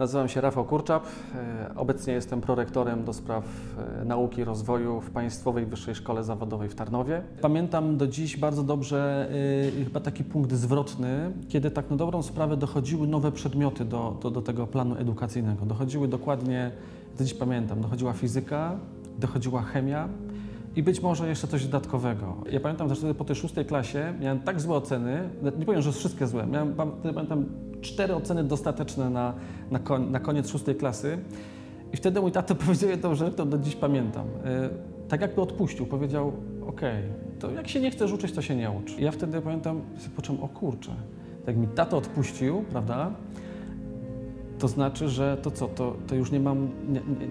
Nazywam się Rafał Kurczap. Obecnie jestem prorektorem do spraw nauki i rozwoju w Państwowej Wyższej Szkole Zawodowej w Tarnowie. Pamiętam do dziś bardzo dobrze chyba taki punkt zwrotny, kiedy tak na dobrą sprawę dochodziły nowe przedmioty do tego planu edukacyjnego. Dochodziły dokładnie, do dziś pamiętam, dochodziła fizyka, dochodziła chemia i być może jeszcze coś dodatkowego. Ja pamiętam, że wtedy po tej 6. klasie miałem tak złe oceny, nie powiem, że wszystkie złe, pamiętam 4 oceny dostateczne na koniec 6. klasy i wtedy mój tato powiedział jedną rzecz, to do dziś pamiętam. Tak jakby odpuścił, powiedział, okej, to jak się nie chcesz uczyć, to się nie ucz. I ja wtedy pamiętam, poczułem, o kurczę, tak mi tato odpuścił, prawda? To znaczy, że to co, to już nie mam,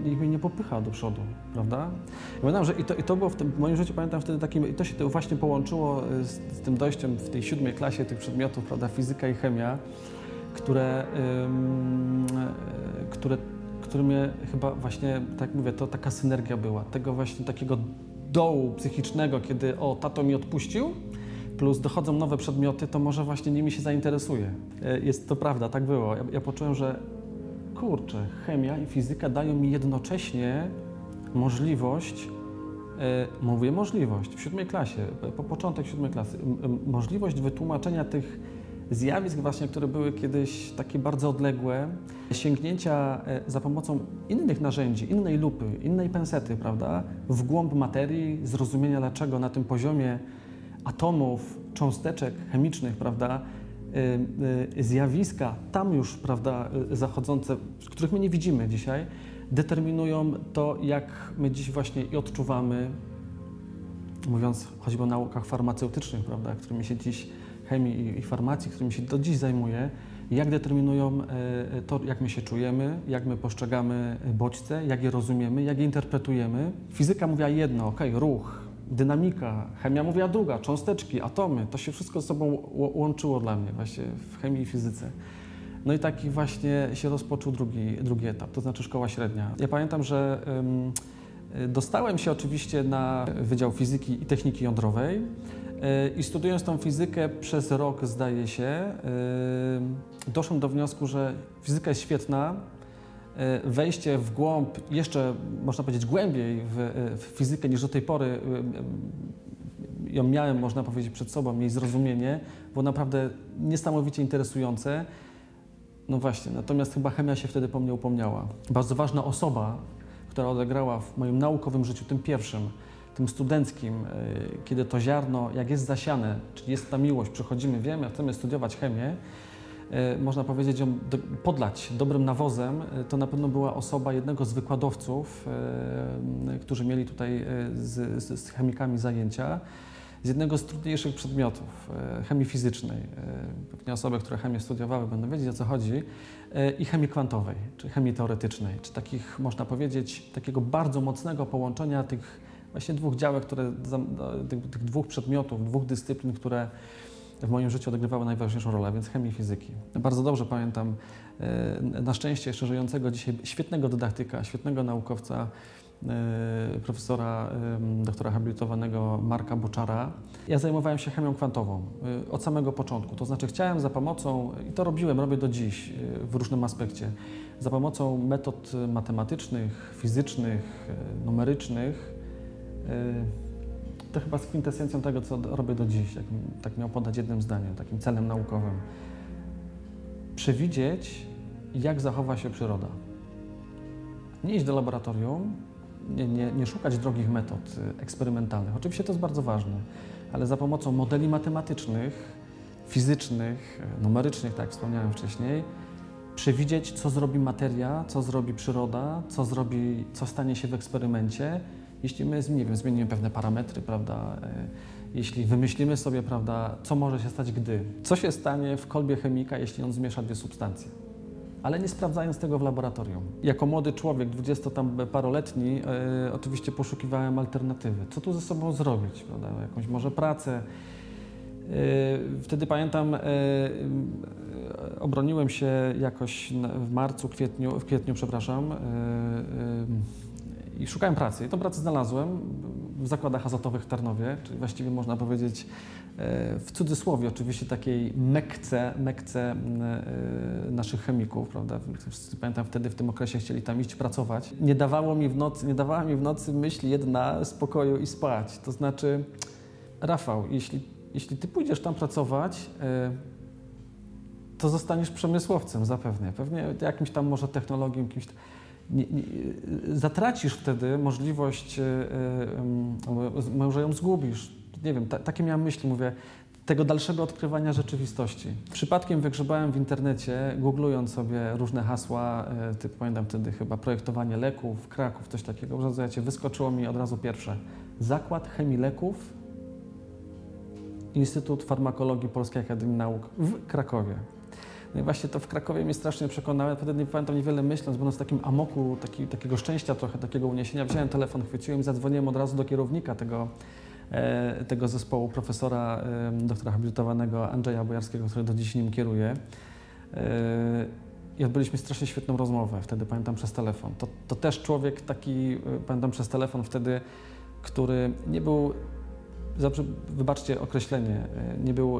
nikt mnie nie popycha do przodu, prawda? I pamiętam, że i to było w moim życiu, pamiętam wtedy takim, i to się właśnie połączyło z tym dojściem w tej 7. klasie tych przedmiotów, prawda, fizyka i chemia, które mnie chyba właśnie, tak jak mówię, to taka synergia była, tego właśnie takiego dołu psychicznego, kiedy o, tato mi odpuścił, plus dochodzą nowe przedmioty, to może właśnie nimi się zainteresuję. Jest to prawda, tak było. Ja poczułem, że kurczę, chemia i fizyka dają mi jednocześnie możliwość, mówię możliwość, w 7. klasie, po początek 7. klasy, możliwość wytłumaczenia tych zjawisk właśnie, które były kiedyś takie bardzo odległe, sięgnięcia za pomocą innych narzędzi, innej lupy, innej pensety, prawda, w głąb materii, zrozumienia dlaczego na tym poziomie atomów, cząsteczek chemicznych, prawda, zjawiska tam już, prawda, zachodzące, których my nie widzimy dzisiaj, determinują to, jak my dziś właśnie i odczuwamy, mówiąc choćby o naukach farmaceutycznych, prawda, którymi się dziś, chemii i farmacji, którymi się do dziś zajmuję, jak determinują to, jak my się czujemy, jak my postrzegamy bodźce, jak je rozumiemy, jak je interpretujemy. Fizyka mówiła jedno, ruch, dynamika, chemia mówiła druga, cząsteczki, atomy, to się wszystko ze sobą łączyło dla mnie właśnie w chemii i fizyce. No i taki właśnie się rozpoczął drugi etap, to znaczy szkoła średnia. Ja pamiętam, że dostałem się oczywiście na Wydział Fizyki i Techniki Jądrowej i studiując tą fizykę przez rok, zdaje się, doszłem do wniosku, że fizyka jest świetna, wejście w głąb, jeszcze można powiedzieć głębiej w fizykę niż do tej pory ją miałem, można powiedzieć, przed sobą, jej zrozumienie było naprawdę niesamowicie interesujące. No właśnie, natomiast chyba chemia się wtedy po mnie upomniała. Bardzo ważna osoba, która odegrała w moim naukowym życiu, tym pierwszym, tym studenckim, kiedy to ziarno, jak jest zasiane, czyli jest ta miłość, przychodzimy, wiemy, chcemy studiować chemię, można powiedzieć, ją podlać dobrym nawozem, to na pewno była osoba jednego z wykładowców, którzy mieli tutaj z chemikami zajęcia, z jednego z trudniejszych przedmiotów, chemii fizycznej. Pewnie osoby, które chemię studiowały, będą wiedzieć, o co chodzi, i chemii kwantowej, czy chemii teoretycznej, czy takich, można powiedzieć, takiego bardzo mocnego połączenia tych właśnie dwóch działek, tych dwóch przedmiotów, dwóch dyscyplin, które w moim życiu odegrywały najważniejszą rolę, więc chemii i fizyki. Bardzo dobrze pamiętam, na szczęście jeszcze żyjącego dzisiaj świetnego dydaktyka, świetnego naukowca, profesora, doktora habilitowanego Marka Boczara. Ja zajmowałem się chemią kwantową od samego początku, to znaczy chciałem za pomocą, i to robię do dziś w różnym aspekcie, za pomocą metod matematycznych, fizycznych, numerycznych, to chyba z kwintesencją tego, co robię do dziś, tak miał podać jednym zdaniem, takim celem naukowym. Przewidzieć, jak zachowa się przyroda. Nie iść do laboratorium, nie szukać drogich metod eksperymentalnych. Oczywiście to jest bardzo ważne, ale za pomocą modeli matematycznych, fizycznych, numerycznych, tak jak wspomniałem wcześniej, przewidzieć, co zrobi materia, co zrobi przyroda, co stanie się w eksperymencie, jeśli my, nie wiem, zmienimy pewne parametry, prawda, jeśli wymyślimy sobie, prawda, co może się stać, co się stanie w kolbie chemika, jeśli on zmiesza 2 substancje, ale nie sprawdzając tego w laboratorium. Jako młody człowiek, 20-paroletni, oczywiście poszukiwałem alternatywy. Co tu ze sobą zrobić, prawda, jakąś może pracę. Wtedy pamiętam, obroniłem się jakoś w kwietniu, przepraszam, i szukałem pracy. I tą pracę znalazłem w zakładach azotowych w Tarnowie, czyli właściwie można powiedzieć w cudzysłowie oczywiście takiej Mekce naszych chemików, prawda? Wszyscy, pamiętam, wtedy w tym okresie chcieli tam iść pracować. Nie dawała mi w nocy myśl jedna spokoju i spać. To znaczy, Rafał, jeśli ty pójdziesz tam pracować, to zostaniesz przemysłowcem zapewne. Pewnie jakimś tam może technologiem, kimś zatracisz wtedy możliwość, może ją zgubisz. Nie wiem, takie miałem myśli, mówię, tego dalszego odkrywania rzeczywistości. Przypadkiem wygrzebałem w internecie, googlując sobie różne hasła, typu, pamiętam wtedy chyba projektowanie leków, Kraków, coś takiego, rozumiecie, wyskoczyło mi od razu pierwsze. Zakład Chemii Leków, Instytut Farmakologii Polskiej Akademii Nauk w Krakowie. No i właśnie to w Krakowie mnie strasznie przekonało. Wtedy nie pamiętam niewiele myśląc, będąc w takim amoku, takiego szczęścia trochę, takiego uniesienia, wziąłem telefon, chwyciłem i zadzwoniłem od razu do kierownika tego zespołu, profesora, doktora habilitowanego Andrzeja Bojarskiego, który do dziś nim kieruje. I odbyliśmy strasznie świetną rozmowę wtedy, pamiętam, przez telefon. To też człowiek taki, pamiętam, przez telefon wtedy, który nie był, wybaczcie określenie, nie był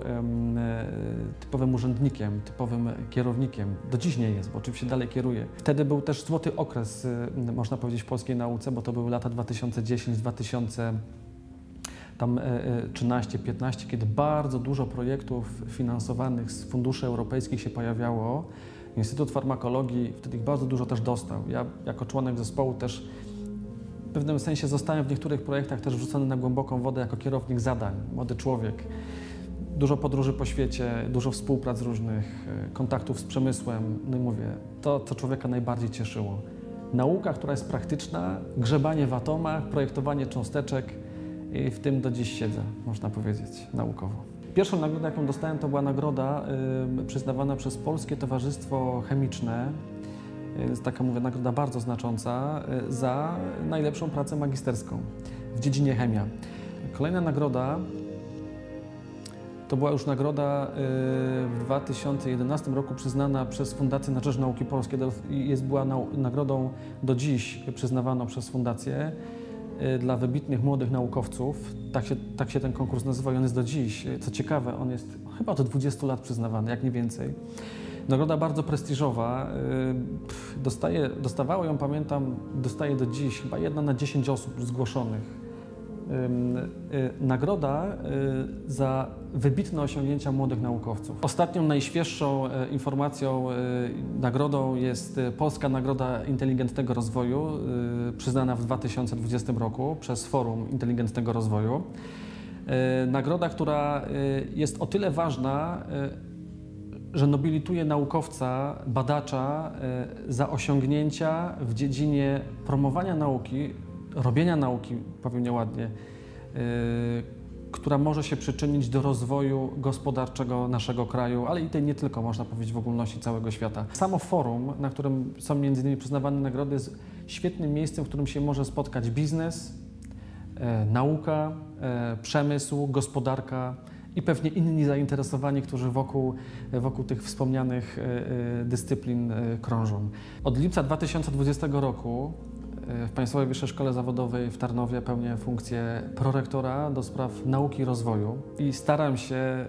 typowym urzędnikiem, typowym kierownikiem. Do dziś nie jest, bo oczywiście dalej kieruje. Wtedy był też złoty okres, można powiedzieć, w polskiej nauce, bo to były lata 2010-2013, 15, kiedy bardzo dużo projektów finansowanych z funduszy europejskich się pojawiało. Instytut Farmakologii wtedy ich bardzo dużo też dostał. Ja jako członek zespołu też w pewnym sensie zostałem w niektórych projektach też wrzucony na głęboką wodę jako kierownik zadań, młody człowiek. Dużo podróży po świecie, dużo współprac różnych, kontaktów z przemysłem. No i mówię, to co człowieka najbardziej cieszyło. Nauka, która jest praktyczna, grzebanie w atomach, projektowanie cząsteczek i w tym do dziś siedzę, można powiedzieć, naukowo. Pierwszą nagrodę, jaką dostałem, to była nagroda przyznawana przez Polskie Towarzystwo Chemiczne. Jest taka, mówię, nagroda bardzo znacząca za najlepszą pracę magisterską w dziedzinie chemia. Kolejna nagroda to była już nagroda w 2011 roku przyznana przez Fundację na Rzecz Nauki Polskiej i była nagrodą do dziś przyznawaną przez Fundację dla wybitnych młodych naukowców. Tak się ten konkurs nazywa i on jest do dziś. Co ciekawe, on jest chyba od 20 lat przyznawany, jak nie więcej. Nagroda bardzo prestiżowa. Dostawało ją, pamiętam, dostaje do dziś chyba 1 na 10 osób zgłoszonych. Nagroda za wybitne osiągnięcia młodych naukowców. Ostatnią, najświeższą informacją, nagrodą jest Polska Nagroda Inteligentnego Rozwoju, przyznana w 2020 roku przez Forum Inteligentnego Rozwoju. Nagroda, która jest o tyle ważna, że nobilituje naukowca, badacza za osiągnięcia w dziedzinie promowania nauki, robienia nauki, powiem nieładnie, która może się przyczynić do rozwoju gospodarczego naszego kraju, ale i nie tylko, można powiedzieć, w ogólności całego świata. Samo forum, na którym są m.in. przyznawane nagrody, jest świetnym miejscem, w którym się może spotkać biznes, nauka, przemysł, gospodarka i pewnie inni zainteresowani, którzy wokół tych wspomnianych dyscyplin krążą. Od lipca 2020 roku w Państwowej Wyższej Szkole Zawodowej w Tarnowie pełnię funkcję prorektora do spraw nauki i rozwoju i staram się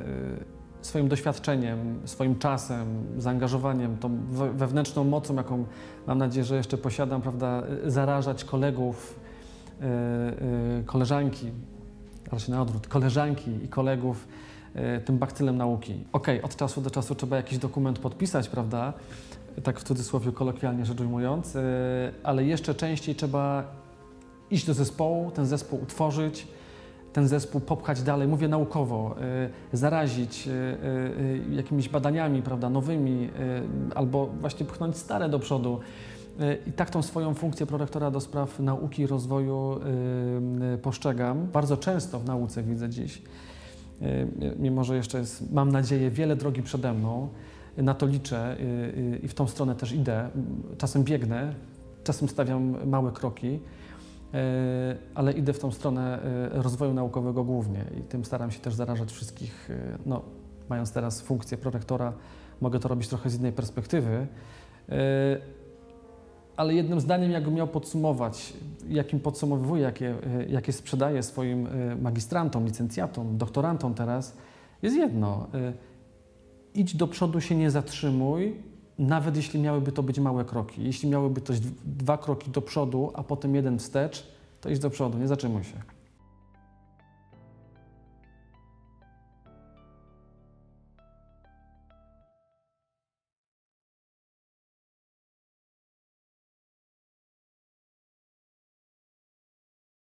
swoim doświadczeniem, swoim czasem, zaangażowaniem, tą wewnętrzną mocą, jaką mam nadzieję, że jeszcze posiadam, prawda, zarażać kolegów, koleżanki, raczej na odwrót, koleżanki i kolegów tym bakcylem nauki. Okej, od czasu do czasu trzeba jakiś dokument podpisać, prawda? Tak w cudzysłowie, kolokwialnie rzecz ujmując, ale jeszcze częściej trzeba iść do zespołu, ten zespół utworzyć, ten zespół popchać dalej, mówię naukowo, zarazić jakimiś badaniami, prawda, nowymi, albo właśnie pchnąć stare do przodu. I tak tą swoją funkcję prorektora do spraw nauki i rozwoju postrzegam. Bardzo często w nauce widzę dziś, mimo że jeszcze jest, mam nadzieję, wiele drogi przede mną, na to liczę i w tą stronę też idę. Czasem biegnę, czasem stawiam małe kroki, ale idę w tą stronę rozwoju naukowego głównie i tym staram się też zarażać wszystkich. No, mając teraz funkcję prorektora, mogę to robić trochę z innej perspektywy, ale jednym zdaniem, jakbym miał podsumować jakim podsumowuję, jakie sprzedaję swoim magistrantom, licencjatom, doktorantom teraz, jest jedno. Idź do przodu, się nie zatrzymuj, nawet jeśli miałyby to być małe kroki. Jeśli miałyby to być 2 kroki do przodu, a potem 1 wstecz, to idź do przodu, nie zatrzymuj się.